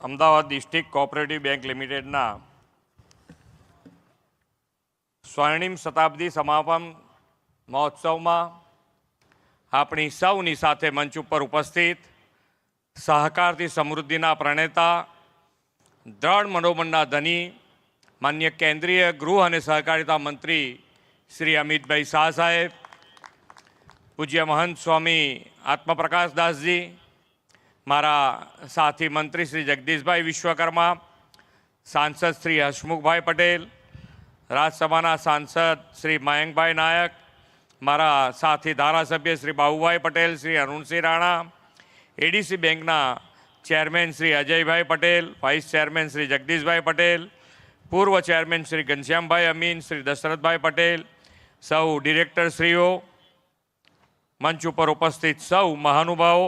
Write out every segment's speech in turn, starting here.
Ahmedabad district cooperative bank લિમિટેડના સ્વર્ણિમ શતાબ્દી સમાપન મહોત્સવમાં આપણી સૌની સાથે મંચ ઉપર ઉપસ્થિત સહકારથી સમૃદ્ધિના પ્રણેતા, દ્રઢ મનોબળના ધની, માન્ય કેન્દ્રીય ગૃહ અને સહકારિતા મંત્રી શ્રી અમિતભાઈ શાહ સાહેબ, પૂજ્ય મહંત સ્વામી આત્મપ્રકાશદાસજી, મારા સાથી મંત્રી શ્રી જગદીશભાઈ વિશ્વકર્મા, સાંસદ શ્રી હસમુખભાઈ પટેલ, રાજ્યસભાના સાંસદ શ્રી મયંકભાઈ નાયક, મારા સાથી ધારાસભ્ય શ્રી બાબુભાઈ પટેલ, શ્રી અરુણસિંહ રાણા, એડીસી બેંકના chairman Shri Ajaybhai Patel, vice chairman Shri Jagdishbhai Patel, પૂર્વ ચેરમેન શ્રી ઘનશ્યામભાઈ અમીન, શ્રી દશરથભાઈ પટેલ, સૌ ડિરેક્ટરશ્રીઓ, મંચ ઉપર ઉપસ્થિત સૌ મહાનુભાવો,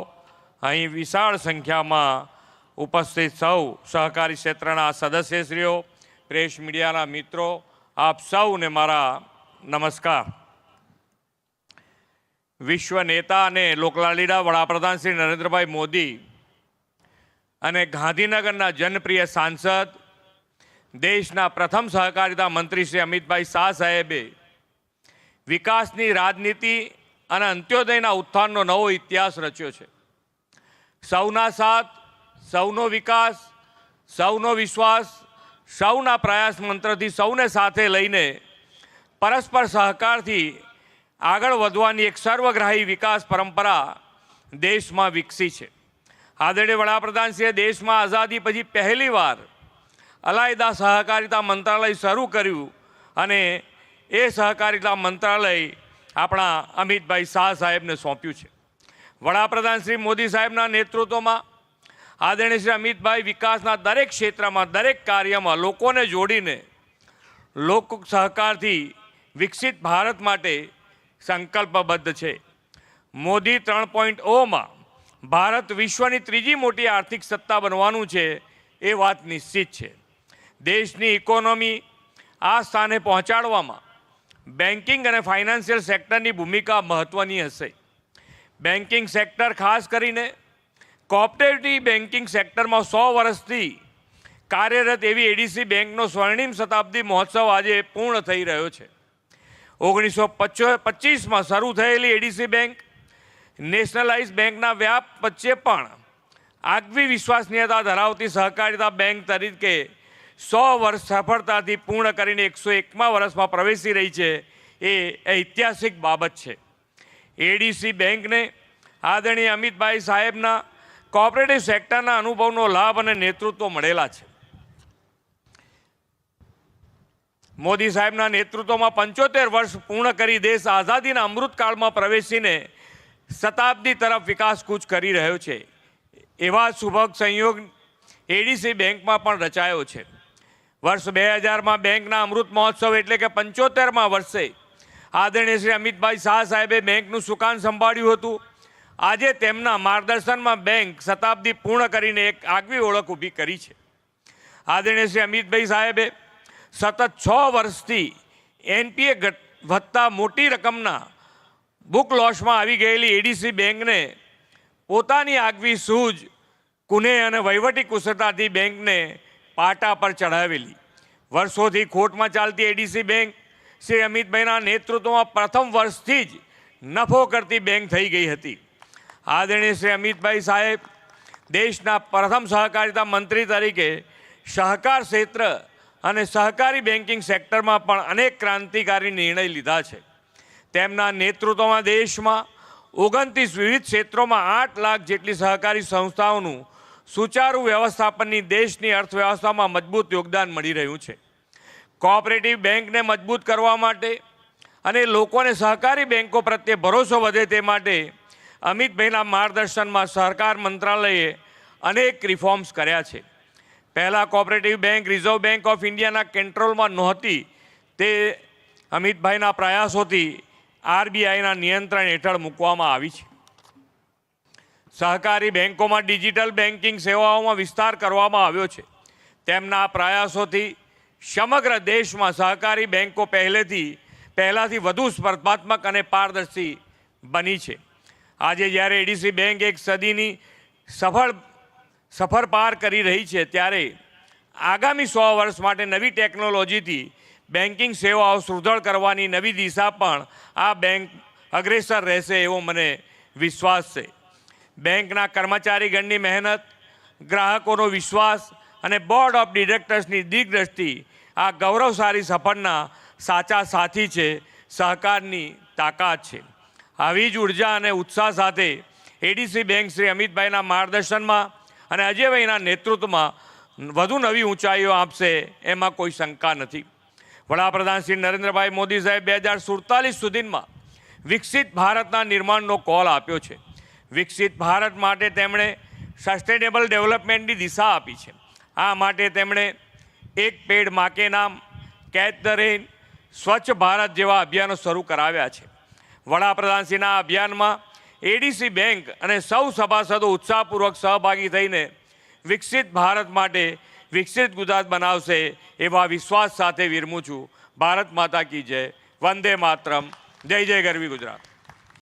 અહીં વિશાળ સંખ્યામાં ઉપસ્થિત સૌ સહકારી ક્ષેત્રના સદસ્યશ્રીઓ, પ્રેસ મીડિયાના મિત્રો, આપ સૌને મારા નમસ્કાર. વિશ્વ નેતા અને લોકલાડીલા વડાપ્રધાન શ્રી નરેન્દ્રભાઈ મોદી અને ગાંધીનગરના જનપ્રિય સાંસદ, દેશના પ્રથમ સહકારિતા મંત્રી શ્રી અમિતભાઈ શાહ સાહેબે વિકાસની રાજનીતિ અને અંત્યોદયના ઉત્થાનનો નવો ઇતિહાસ રચ્યો છે. સૌના સાથ, સૌનો વિકાસ, સૌનો વિશ્વાસ, સૌના પ્રયાસ મંત્રથી સૌને સાથે લઈને પરસ્પર સહકારથી આગળ વધવાની એક સર્વગ્રાહી વિકાસ પરંપરા દેશમાં વિકસી છે. આદરણીય વડાપ્રધાનશ્રીએ દેશમાં આઝાદી પછી પહેલીવાર અલાયદા સહકારિતા મંત્રાલય શરૂ કર્યું અને એ સહકારિતા મંત્રાલય આપણા અમિતભાઈ શાહ સાહેબને સોંપ્યું છે. વડાપ્રધાન શ્રી મોદી સાહેબના નેતૃત્વમાં આદરણીય શ્રી અમિતભાઈ વિકાસના દરેક ક્ષેત્રમાં, દરેક કાર્યમાં લોકોને જોડીને લોક સહકારથી વિકસિત ભારત માટે સંકલ્પબદ્ધ છે. મોદી 3.0માં ભારત વિશ્વની ત્રીજી મોટી આર્થિક સત્તા બનવાનું છે એ વાત નિશ્ચિત છે. દેશની ઇકોનોમી આ સ્થાને પહોંચાડવામાં બેન્કિંગ અને ફાઇનાન્શિયલ સેક્ટરની ભૂમિકા મહત્ત્વની હશે. બેન્કિંગ સેક્ટર, ખાસ કરીને કોઓપરેટિવ બેન્કિંગ સેક્ટરમાં 100 વર્ષથી કાર્યરત એવી એડીસી બેંકનો સ્વર્ણિમ શતાબ્દી મહોત્સવ આજે પૂર્ણ થઈ રહ્યો છે. 1925માં શરૂ થયેલી એડીસી બેંક નેશનલાઇઝ બેંકના વ્યાપ વચ્ચે પણ આગવી વિશ્વસનીયતા ધરાવતી સહકારિતા બેંક તરીકે 100 વર્ષ સફળતાથી પૂર્ણ કરીને 101મા વર્ષમાં પ્રવેશી રહી છે. એ ઐતિહાસિક બાબત છે. એડીસી બેંકને આદરણીય અમિતભાઈ સાહેબના કોઓપરેટિવ સેક્ટરના અનુભવનો લાભ અને નેતૃત્વ મળેલા છે. મોદી સાહેબના નેતૃત્વમાં 75 વર્ષ પૂર્ણ કરી દેશ આઝાદીના અમૃતકાળમાં પ્રવેશીને શતાબ્દી તરફ વિકાસ કૂચ કરી રહ્યો છે. એવા શુભક સંયોગ એડીસી બેંકમાં પણ રચાયો છે. વર્ષ 2000માં બેંકના અમૃત મહોત્સવ એટલે કે 75મા વર્ષે આદરણીય શ્રી અમિતભાઈ શાહ સાહેબે બેંકનું સુકાન સંભાળ્યું હતું. આજે તેમના માર્ગદર્શનમાં બેંક શતાબ્દી પૂર્ણ કરીને એક આગવી ઓળખ ઊભી કરી છે. આદરણીય શ્રી અમિતભાઈ સાહેબે સતત 6 વર્ષથી એનપીએ વધતા મોટી રકમના બુક લોસમાં આવી ગયેલી એડીસી બેંકને પોતાની આગવી સૂઝ, કુનેહ અને વહીવટી કુશળતાથી બેંકને પાટા પર ચઢાવેલી. વર્ષોથી ખોટમાં ચાલતી એડીસી બેંક શ્રી અમિતભાઈના નેતૃત્વમાં પ્રથમ વર્ષથી જ નફો કરતી બેંક થઈ ગઈ હતી. આદરણીય શ્રી અમિતભાઈ સાહેબ દેશના પ્રથમ સહકારિતા મંત્રી તરીકે સહકાર ક્ષેત્ર અને સહકારી બેન્કિંગ સેક્ટરમાં પણ અનેક ક્રાંતિકારી નિર્ણય લીધા છે. તેમના નેતૃત્વમાં દેશમાં 29 વિવિધ ક્ષેત્રોમાં 8 લાખ જેટલી સહકારી સંસ્થાઓનું સુચારુ વ્યવસ્થાપનની દેશની અર્થવ્યવસ્થામાં મજબૂત યોગદાન મળી રહ્યું છે. કોઓપરેટિવ બેંકને મજબૂત કરવા માટે અને લોકોને સહકારી બેંકો પ્રત્યે ભરોસો વધે તે માટે અમિતભાઈના માર્ગદર્શનમાં સહકાર મંત્રાલયે અનેક રિફોર્મ્સ કર્યા છે. પહેલાં cooperative bank reserve bank of ઇન્ડિયાના કંટ્રોલમાં નહોતી. તે અમિતભાઈના પ્રયાસોથી આરબીઆઈના નિયંત્રણ હેઠળ મૂકવામાં આવી છે. સહકારી બેંકોમાં ડિજિટલ બેન્કિંગ સેવાઓમાં વિસ્તાર કરવામાં આવ્યો છે. તેમના પ્રયાસોથી સમગ્ર દેશમાં સહકારી બેંકો પહેલાંથી વધુ સ્પર્ધાત્મક અને પારદર્શી બની છે. આજે જ્યારે એડીસી બેંક એક સદીની સફળ સફર પાર કરી રહી છે, ત્યારે આગામી 100 વર્ષ માટે નવી ટેકનોલોજીથી બેન્કિંગ સેવાઓ સુદૃઢ કરવાની નવી દિશા પણ આ બેંક અગ્રેસર રહેશે એવો મને વિશ્વાસ છે. બેંકના કર્મચારીગણની મહેનત, ગ્રાહકોનો વિશ્વાસ અને બોર્ડ ઓફ ડિરેક્ટર્સની દીર્ઘદ્રષ્ટિ આ ગૌરવશાળી સફળના સાચા સાથી છે, સહકારની તાકાત છે. આવી જ ઉર્જા અને ઉત્સાહ સાથે એડીસી બેંક શ્રી અમિતભાઈના માર્ગદર્શનમાં અને અજયભાઈના નેતૃત્વમાં વધુ નવી ઊંચાઈઓ આપશે એમાં કોઈ શંકા નથી. વડાપ્રધાન શ્રી નરેન્દ્રભાઈ મોદી સાહેબ 2047 સુધીમાં વિકસિત ભારતના નિર્માણનો કોલ આપ્યો છે. વિકસિત ભારત માટે તેમણે સસ્ટેનેબલ ડેવલપમેન્ટની દિશા આપી છે. આ માટે તેમણે એક પેડ મા કે નામ, કેચ ધ રેન, સ્વચ્છ ભારત જેવા અભિયાનો શરૂ કરાવ્યા છે. વડાપ્રધાનશ્રીના અભિયાનમાં એડીસી બેંક અને સૌ સભાસદો ઉત્સાહપૂર્વક સહભાગી થઈને વિકસિત ભારત માટે વિકસિત ગુજરાત બનાવશે એવા વિશ્વાસ સાથે વિરમું છું. ભારત માતા કી જય. વંદે માતરમ. જય જય ગરવી ગુજરાત.